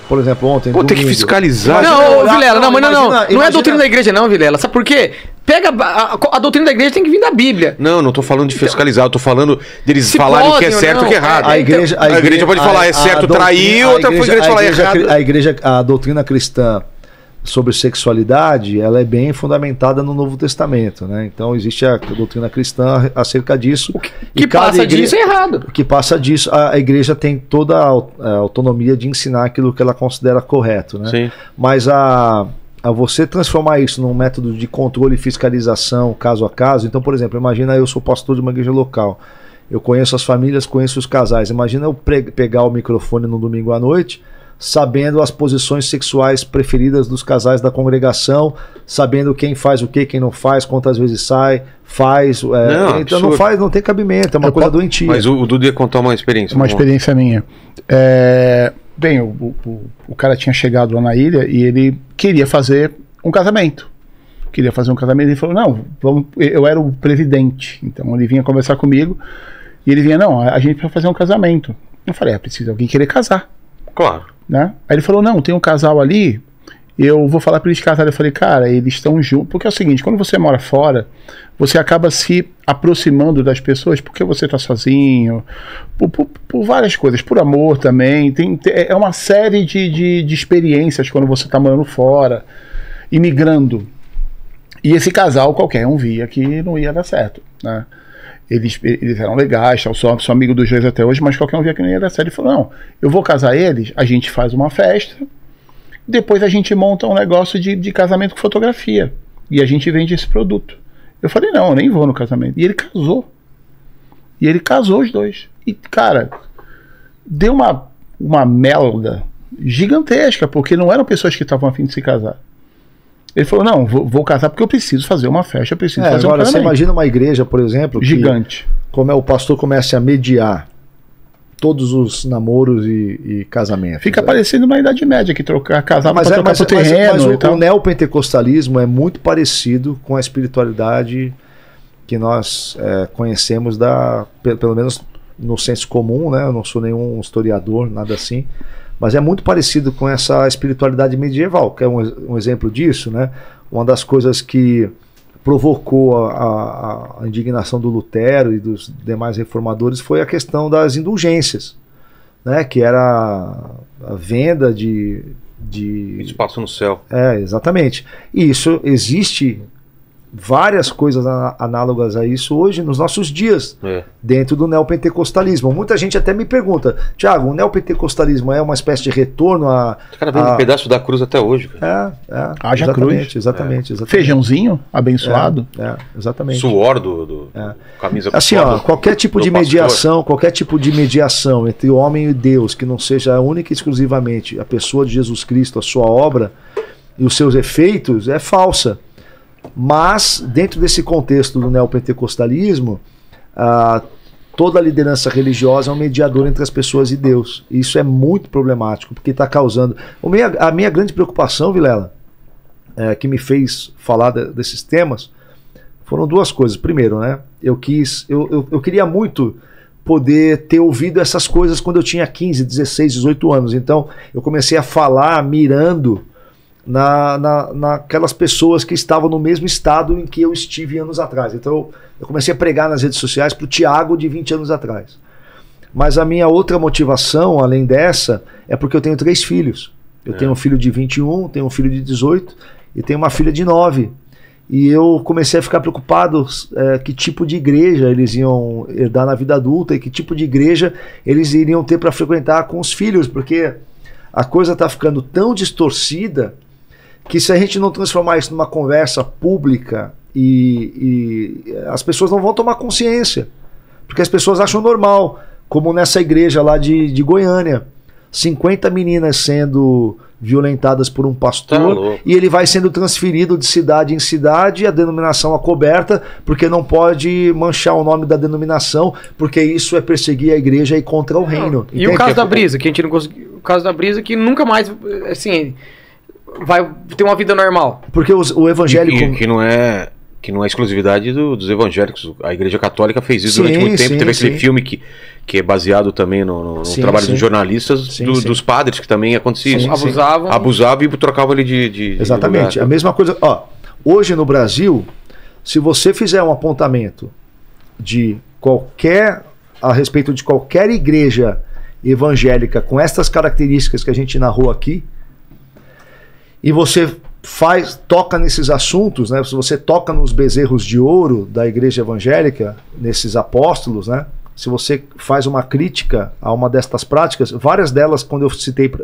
Por exemplo, ontem... Pô, tem que fiscalizar. Não, Vilela, não, mas não é a doutrina imagina... da igreja não, Vilela. Sabe por quê? Pega a doutrina da igreja tem que vir da Bíblia. Não tô falando de fiscalizar, eu tô falando deles falarem o que é certo e o que é errado. A igreja pode falar, é certo trair, outra igreja falar errado. A doutrina cristã sobre sexualidade, ela é bem fundamentada no Novo Testamento, né? Então existe a doutrina cristã acerca disso. O que passa disso é errado. O que passa disso, a igreja tem toda a autonomia de ensinar aquilo que ela considera correto, né? Sim. Mas a você transformar isso num método de controle e fiscalização caso a caso, então, por exemplo, imagina eu sou pastor de uma igreja local, eu conheço as famílias, conheço os casais, imagina eu pegar o microfone no domingo à noite, sabendo as posições sexuais preferidas dos casais da congregação, sabendo quem faz o que, quem não faz, quantas vezes sai, faz, então não faz, não tem cabimento, é uma coisa doentia. Mas o Dudu ia contar uma experiência. Uma experiência minha. Bem, o cara tinha chegado lá na ilha e ele queria fazer um casamento. Ele falou, não, eu era o presidente, então ele vinha conversar comigo e ele vinha, não, a gente vai fazer um casamento. Eu falei, precisa alguém querer casar. Claro. Né? Aí ele falou, não, tem um casal ali, eu vou falar para eles casarem. Eu falei, cara, eles estão juntos, porque é o seguinte, quando você mora fora, você acaba se aproximando das pessoas porque você está sozinho, por várias coisas, por amor também, é uma série de experiências quando você está morando fora, imigrando. E esse casal qualquer um via que não ia dar certo, né? Eles eram legais, eu sou amigo dos dois até hoje, mas qualquer um via que não ia dar certo. Ele falou, não, eu vou casar eles, a gente faz uma festa, depois a gente monta um negócio de casamento com fotografia, e a gente vende esse produto. Eu falei, não, eu nem vou no casamento. E ele casou. Os dois. E, cara, deu uma melda gigantesca, porque não eram pessoas que estavam a fim de se casar. Ele falou, não, vou casar porque eu preciso fazer uma festa, eu preciso fazer agora, um casamento. você imagina uma igreja, por exemplo, gigante. Como o pastor começa a mediar todos os namoros e casamentos. Fica parecendo uma Idade Média, que casava para trocar pro terreno. Mas o neopentecostalismo é muito parecido com a espiritualidade que nós conhecemos, pelo menos no senso comum, né? Eu não sou nenhum historiador, nada assim. Mas é muito parecido com essa espiritualidade medieval, que é um exemplo disso, né? Uma das coisas que provocou a indignação do Lutero e dos demais reformadores foi a questão das indulgências, né? Que era a venda de espaço no céu. Exatamente. E isso existe várias coisas análogas a isso hoje nos nossos dias, dentro do neopentecostalismo. Muita gente até me pergunta, Thiago, o neopentecostalismo é uma espécie de retorno a... O cara vende um pedaço da cruz até hoje. Haja cruz. Exatamente. Feijãozinho abençoado. Exatamente. Suor do camisa. Assim, qualquer tipo de mediação entre o homem e Deus, que não seja única e exclusivamente a pessoa de Jesus Cristo, a sua obra e os seus efeitos, é falsa. Mas, dentro desse contexto do neopentecostalismo, toda a liderança religiosa é um mediador entre as pessoas e Deus. E isso é muito problemático, porque está causando... A minha grande preocupação, Vilela, que me fez falar desses temas, foram duas coisas. Primeiro, né, eu queria muito poder ter ouvido essas coisas quando eu tinha 15, 16, 18 anos. Então, eu comecei a falar mirando naquelas pessoas que estavam no mesmo estado em que eu estive anos atrás. Então eu comecei a pregar nas redes sociais para o Thiago de 20 anos atrás. Mas a minha outra motivação, além dessa, é porque eu tenho 3 filhos. Eu tenho um filho de 21, tenho um filho de 18 e tenho uma filha de 9. E eu comecei a ficar preocupado que tipo de igreja eles iam herdar na vida adulta e que tipo de igreja eles iriam ter para frequentar com os filhos, porque a coisa está ficando tão distorcida que se a gente não transformar isso numa conversa pública as pessoas não vão tomar consciência, porque as pessoas acham normal, como nessa igreja lá de Goiânia, 50 meninas sendo violentadas por um pastor, e ele vai sendo transferido de cidade em cidade, a denominação acoberta, porque não pode manchar o nome da denominação, porque isso é perseguir a igreja e ir contra o reino. E o caso da Brisa, que a gente não conseguiu, o caso da Brisa que nunca mais, assim, vai ter uma vida normal. Porque o evangélico... que não é exclusividade dos evangélicos. A Igreja Católica fez isso durante muito tempo. Sim, Teve aquele sim. filme que é baseado também no Sim, trabalho sim. dos jornalistas, Sim, sim. dos padres, que também acontecia isso. Abusavam. E trocavam ele de Exatamente. lugar. A mesma coisa. Ó, hoje no Brasil, se você fizer um apontamento a respeito de qualquer igreja evangélica com estas características que a gente narrou aqui, e você toca nesses assuntos, né? Se você toca nos bezerros de ouro da igreja evangélica, nesses apóstolos, né? Se você faz uma crítica a uma destas práticas, várias delas, quando eu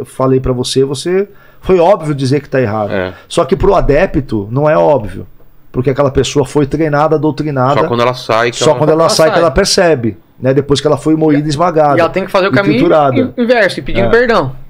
falei para você foi óbvio dizer que está errado. É. Só que para o adepto não é óbvio, porque aquela pessoa foi treinada, doutrinada. Só quando ela sai. Que Só quando ela sai que ela percebe, né? Depois que ela foi moída e esmagada. E ela tem que fazer o e caminho triturada. inverso, e pedindo perdão.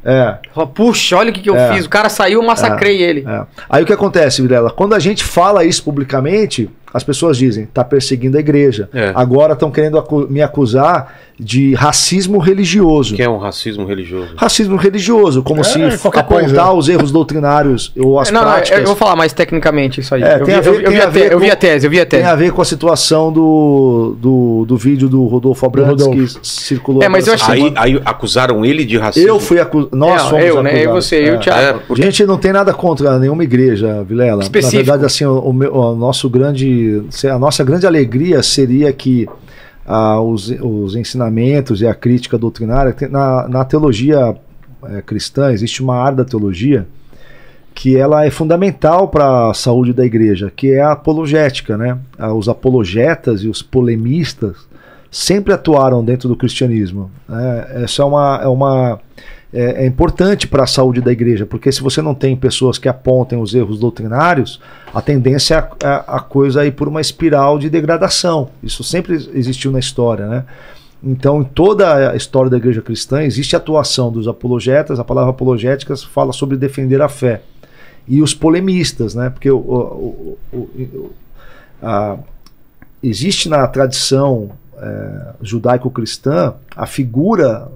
Fala, puxa, olha o que eu fiz. O cara saiu, eu massacrei ele. Aí o que acontece, Vilela? Quando a gente fala isso publicamente, as pessoas dizem, tá perseguindo a igreja. Agora estão querendo me acusar de racismo religioso. O que é um racismo religioso? Racismo religioso, como se apontar coisa. os erros doutrinários ou as Não, práticas. eu vou falar mais tecnicamente isso aí. Eu vi a tese. Tem a ver com a situação do vídeo do Rodolfo Abrantes que circulou. Mas eu achei... Aí acusaram ele de racismo. Eu fui acusado. Nós fomos acusados. Né? Eu, você, eu, Thiago. A gente não tem nada contra nenhuma igreja, Vilela. Específico. Na verdade, assim, a nossa grande alegria seria que os ensinamentos e a crítica doutrinária, na teologia cristã, existe uma área da teologia que ela é fundamental para a saúde da igreja, que é a apologética, né? Os apologetas e os polemistas sempre atuaram dentro do cristianismo. Essa é importante para a saúde da igreja, porque se você não tem pessoas que apontem os erros doutrinários, a tendência é a coisa ir por uma espiral de degradação. Isso sempre existiu na história, né? Então, em toda a história da igreja cristã, existe a atuação dos apologetas. A palavra apologética fala sobre defender a fé. E os polemistas, né? Porque existe na tradição judaico-cristã a figura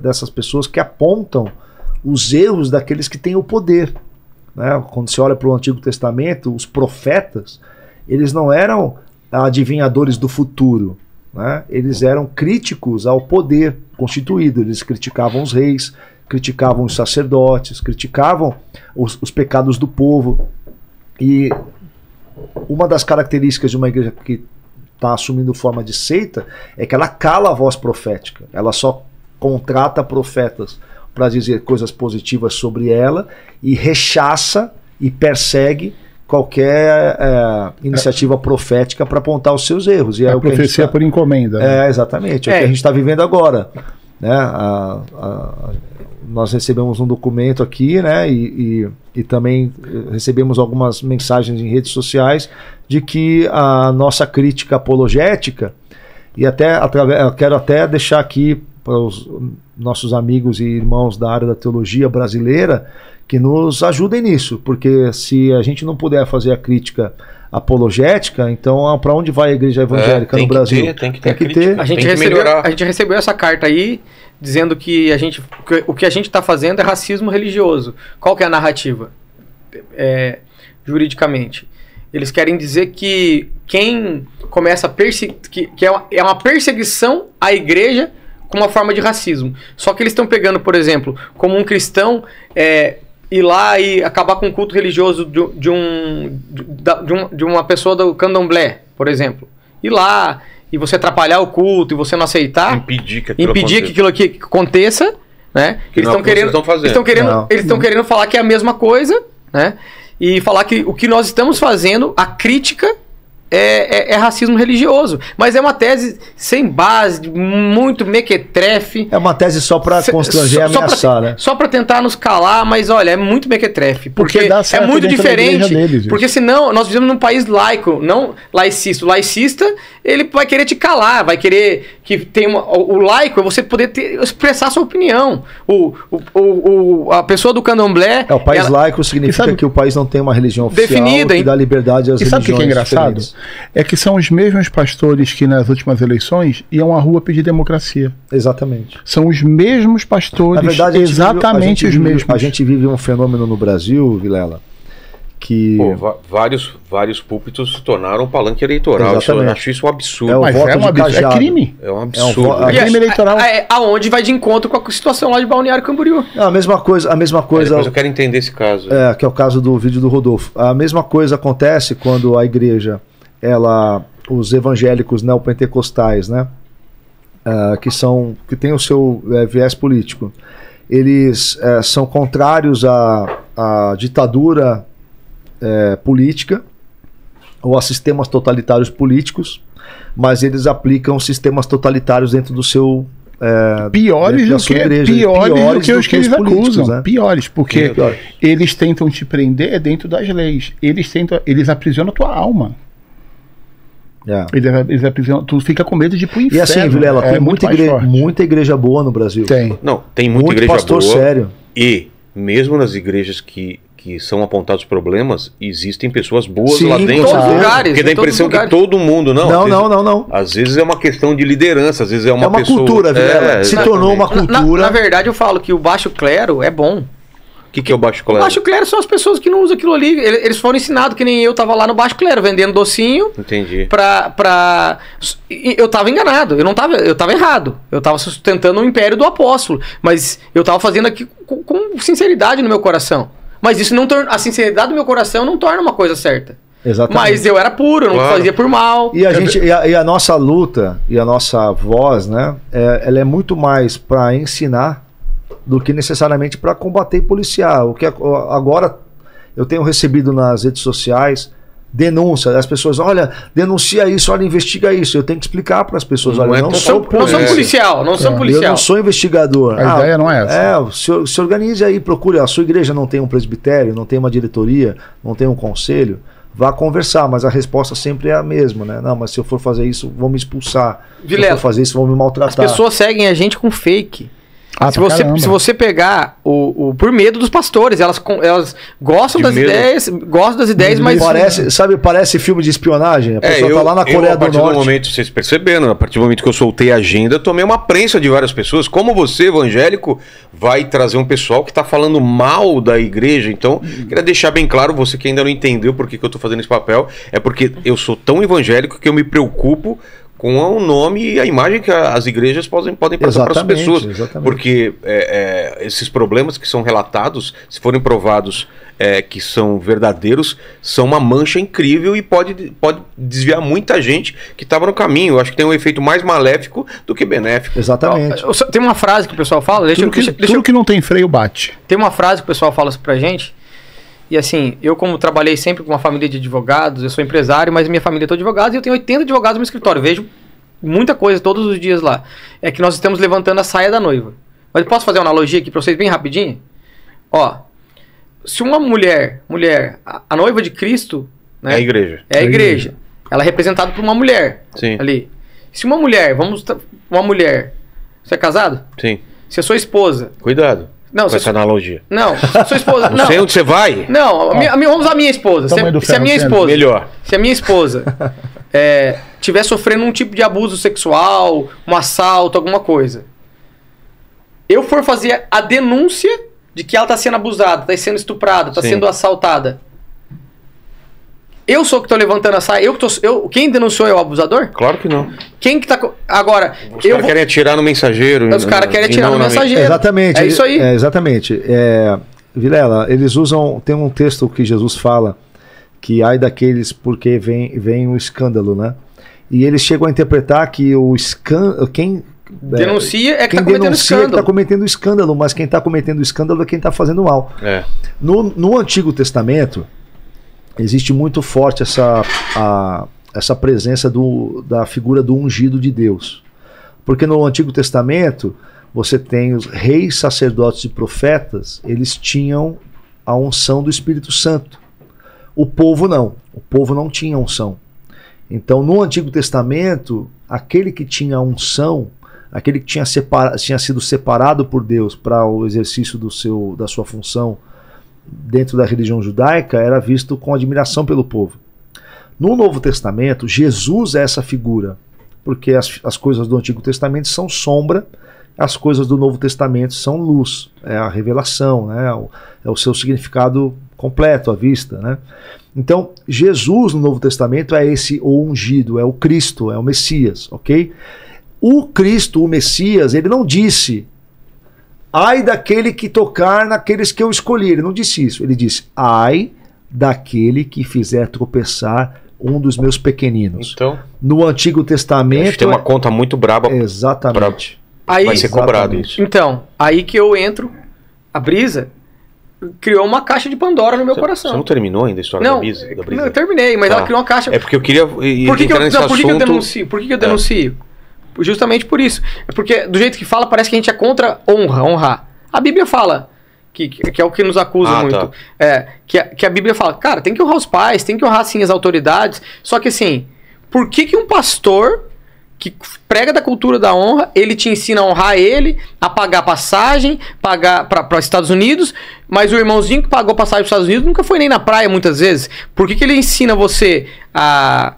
dessas pessoas que apontam os erros daqueles que têm o poder, né? Quando você olha para o Antigo Testamento, os profetas, eles não eram adivinhadores do futuro, né? Eles eram críticos ao poder constituído. Eles criticavam os reis, criticavam os sacerdotes, criticavam os pecados do povo. E uma das características de uma igreja que está assumindo forma de seita é que ela cala a voz profética. Ela só contrata profetas para dizer coisas positivas sobre ela e rechaça e persegue qualquer iniciativa profética para apontar os seus erros. E a profecia por encomenda. Né? Exatamente. É o que a gente está vivendo agora. Né? Nós recebemos um documento aqui, né? E também recebemos algumas mensagens em redes sociais de que a nossa crítica apologética, e eu quero até deixar aqui para os nossos amigos e irmãos da área da teologia brasileira que nos ajudem nisso, porque se a gente não puder fazer a crítica apologética, então para onde vai a igreja evangélica no Brasil? Tem que ter. A gente recebeu essa carta aí dizendo que o que a gente está fazendo é racismo religioso. Qual que é a narrativa? Juridicamente. Eles querem dizer que quem começa a que é uma perseguição à igreja com uma forma de racismo. Só que eles estão pegando, por exemplo, como um cristão ir lá e acabar com o culto religioso de uma pessoa do candomblé, por exemplo. Ir lá e você atrapalhar o culto e você não aceitar, impedir que aquilo aqui aconteça, né? Eles estão querendo falar que é a mesma coisa, né? E falar que o que nós estamos fazendo, a crítica é racismo religioso. Mas é uma tese sem base, muito mequetrefe. É uma tese só para constranger e ameaçar, né? Só para tentar nos calar, mas olha, é muito mequetrefe. Porque é muito diferente. Porque senão, nós vivemos num país laico, não laicista. O laicista, ele vai querer te calar, vai querer que tenha o laico é você poder expressar sua opinião. A pessoa do candomblé... O país laico significa que o país não tem uma religião oficial definida, que dá liberdade às religiões. Sabe o que é engraçado? Diferentes. É que são os mesmos pastores que nas últimas eleições iam à rua pedir democracia. Exatamente. São os mesmos pastores, na verdade, exatamente os mesmos. A gente vive um fenômeno no Brasil, Vilela, Pô, vários púlpitos se tornaram palanque eleitoral. Eu acho isso um absurdo. É crime. É um absurdo. É crime eleitoral. Aonde vai de encontro com a situação lá de Balneário Camboriú. A mesma coisa. Depois eu quero entender esse caso. Que é o caso do vídeo do Rodolfo. A mesma coisa acontece quando a igreja, os evangélicos neopentecostais, né? Que tem o seu viés político. Eles são contrários à ditadura política ou a sistemas totalitários políticos, mas eles aplicam sistemas totalitários dentro do seu piores do que os que eles acusam, né? Piores, porque eles tentam te prender dentro das leis, eles aprisionam a tua alma. Eles aprisionam, tu fica com medo de ir pro inferno. E assim, Vilela, tem muita igreja boa no Brasil. Tem muita igreja pastor boa. Sério. E mesmo nas igrejas que são apontados problemas, existem pessoas boas lá dentro. Em todos os lugares. Porque dá a impressão que todo mundo... Não. Às vezes é uma questão de liderança, às vezes é uma pessoa... cultura, se tornou uma cultura. Na verdade, eu falo que o baixo clero é bom. O que é o baixo clero? O baixo clero são as pessoas que não usam aquilo ali. Eles foram ensinados, que nem eu tava lá no baixo clero, vendendo docinho. Entendi. Eu tava enganado, eu tava errado. Eu tava sustentando o império do apóstolo. Mas eu tava fazendo aqui com sinceridade no meu coração. Mas isso não torna. A sinceridade do meu coração não torna uma coisa certa. Exatamente. Mas eu era puro, eu não fazia por mal. E a nossa luta e a nossa voz, né? Ela é muito mais para ensinar do que necessariamente para combater e policiar. Agora eu tenho recebido nas redes sociais denúncia, as pessoas, olha, denuncia isso, olha, investiga isso. Eu tenho que explicar para as pessoas, olha, eu não sou policial. Eu não sou investigador. A ideia não é essa. Se organize aí, procure. A sua igreja não tem um presbitério, não tem uma diretoria, não tem um conselho, vá conversar, mas a resposta sempre é a mesma, né? Não, mas se eu for fazer isso, vão me expulsar. Vilela, se eu for fazer isso, vão me maltratar. As pessoas seguem a gente com fake. Se você pegar por medo dos pastores, elas gostam das ideias, mas parece filme de espionagem. A pessoa tá lá na Coreia do Norte. Do momento, vocês perceberam, a partir do momento que eu soltei a agenda, eu tomei uma prensa de várias pessoas. Como você, evangélico, vai trazer um pessoal que tá falando mal da igreja? Então, queria deixar bem claro, você que ainda não entendeu por que eu tô fazendo esse papel, é porque eu sou tão evangélico que eu me preocupo com o nome e a imagem que as igrejas podem passar para as pessoas. Exatamente. Porque esses problemas que são relatados, se forem provados que são verdadeiros, são uma mancha incrível e pode desviar muita gente que estava no caminho. Eu acho que tem um efeito mais maléfico do que benéfico. Exatamente. Tem uma frase que o pessoal fala... Tudo que não tem freio bate. Tem uma frase que o pessoal fala pra gente... E assim, eu como trabalhei sempre com uma família de advogados, eu sou empresário, mas minha família é toda advogados e eu tenho 80 advogados no meu escritório. Vejo muita coisa todos os dias lá. É que nós estamos levantando a saia da noiva. Mas posso fazer uma analogia aqui pra vocês bem rapidinho? Ó, se uma mulher, a noiva de Cristo... Né, é a igreja. É a igreja. Ela é representada por uma mulher. Sim. Ali. Se uma mulher, você é casado? Sim. Se a sua esposa... Cuidado. Não, com essa analogia. Não, sua esposa. Não sei onde você vai. Não, vamos usar a minha esposa. Se a minha esposa. Melhor. Se a minha esposa estiver sofrendo um tipo de abuso sexual, um assalto, alguma coisa. Eu for fazer a denúncia de que ela está sendo abusada, está sendo estuprada, está sendo assaltada. Eu sou o que estou levantando a saia? Quem denunciou é o abusador? Claro que não. Quem que tá... Agora... Os caras querem atirar no mensageiro. Os caras querem atirar no mensageiro. Exatamente. É isso aí. Exatamente. Vilela, eles usam... Tem um texto que Jesus fala que ai daqueles porque vem o escândalo, né? E eles chegam a interpretar que o escândalo... Quem denuncia é que está cometendo escândalo. Está cometendo escândalo, mas quem está cometendo escândalo é quem está fazendo mal. No Antigo Testamento... Existe muito forte essa presença da figura do ungido de Deus. Porque no Antigo Testamento, você tem os reis, sacerdotes e profetas, eles tinham a unção do Espírito Santo. O povo não. O povo não tinha unção. Então, no Antigo Testamento, aquele que tinha unção, aquele que tinha sido separado por Deus para o exercício da sua função dentro da religião judaica, era visto com admiração pelo povo. No Novo Testamento, Jesus é essa figura, porque as coisas do Antigo Testamento são sombra, as coisas do Novo Testamento são luz, é a revelação, né? É o seu significado completo à vista, né? Então, Jesus no Novo Testamento é esse o ungido, é o Cristo, é o Messias, ok? O Cristo, o Messias, ele não disse: ai daquele que tocar naqueles que eu escolhi. Ele não disse isso. Ele disse: ai daquele que fizer tropeçar um dos meus pequeninos. Então, no Antigo Testamento tem uma conta muito braba. Exatamente. Aí, vai ser cobrado isso. Então, aí que eu entro, a Brisa criou uma caixa de Pandora no meu coração. Você não terminou ainda a história da Brisa? Não, eu terminei, mas ela criou uma caixa. É porque eu queria entrar nesse assunto. Por que eu denuncio? Por que eu denuncio? Justamente por isso. É porque do jeito que fala, parece que a gente é contra honrar. A Bíblia fala, que é o que nos acusa muito. Tá. Que a Bíblia fala, cara, tem que honrar os pais, tem que honrar sim as autoridades. Só que assim, por que um pastor que prega da cultura da honra, ele te ensina a honrar ele, a pagar passagem, pagar para os Estados Unidos, mas o irmãozinho que pagou passagem para os Estados Unidos nunca foi nem na praia muitas vezes? Por que ele ensina você a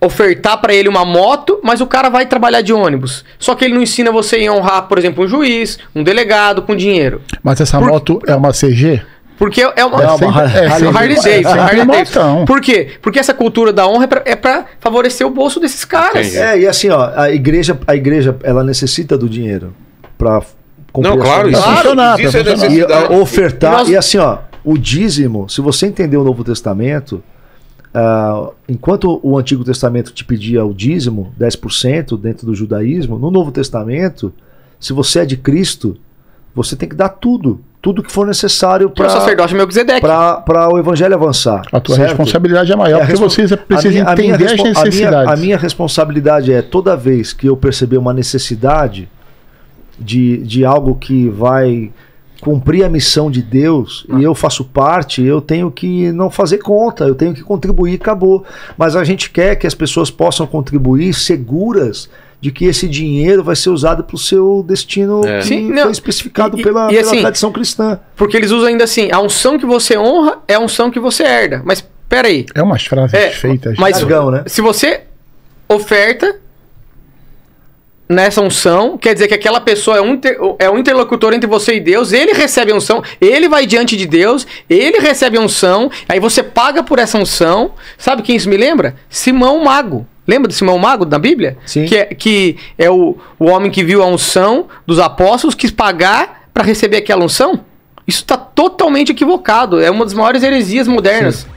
ofertar para ele uma moto, mas o cara vai trabalhar de ônibus? Só que ele não ensina você a honrar, por exemplo, um juiz, um delegado com dinheiro. Mas essa moto é uma CG? Porque é uma Harley Davidson. Por quê? Porque essa cultura da honra é pra favorecer o bolso desses caras. E assim, ó, a igreja ela necessita do dinheiro pra cumprir. Não, claro, isso é necessidade. E ofertar, e assim, ó, o dízimo, se você entender o Novo Testamento, enquanto o Antigo Testamento te pedia o dízimo, 10% dentro do judaísmo, no Novo Testamento, se você é de Cristo, você tem que dar tudo que for necessário para o evangelho avançar. A tua responsabilidade é maior, porque você precisa entender as necessidades. A minha responsabilidade é, toda vez que eu perceber uma necessidade de algo que vai cumprir a missão de Deus, e eu faço parte, eu tenho que não fazer conta, eu tenho que contribuir e acabou. Mas a gente quer que as pessoas possam contribuir seguras de que esse dinheiro vai ser usado para o seu destino que foi especificado pela tradição cristã. Porque eles usam ainda assim, a unção que você honra é a unção que você herda. Mas peraí. É umas frases feitas. Mas se você oferta nessa unção, quer dizer que aquela pessoa é um interlocutor entre você e Deus, ele recebe a unção, ele vai diante de Deus, ele recebe a unção, aí você paga por essa unção. Sabe quem isso me lembra? Simão Mago. Lembra de Simão Mago na Bíblia? Sim. Que é o homem que viu a unção dos apóstolos, quis pagar para receber aquela unção? Isso está totalmente equivocado. É uma das maiores heresias modernas. Sim.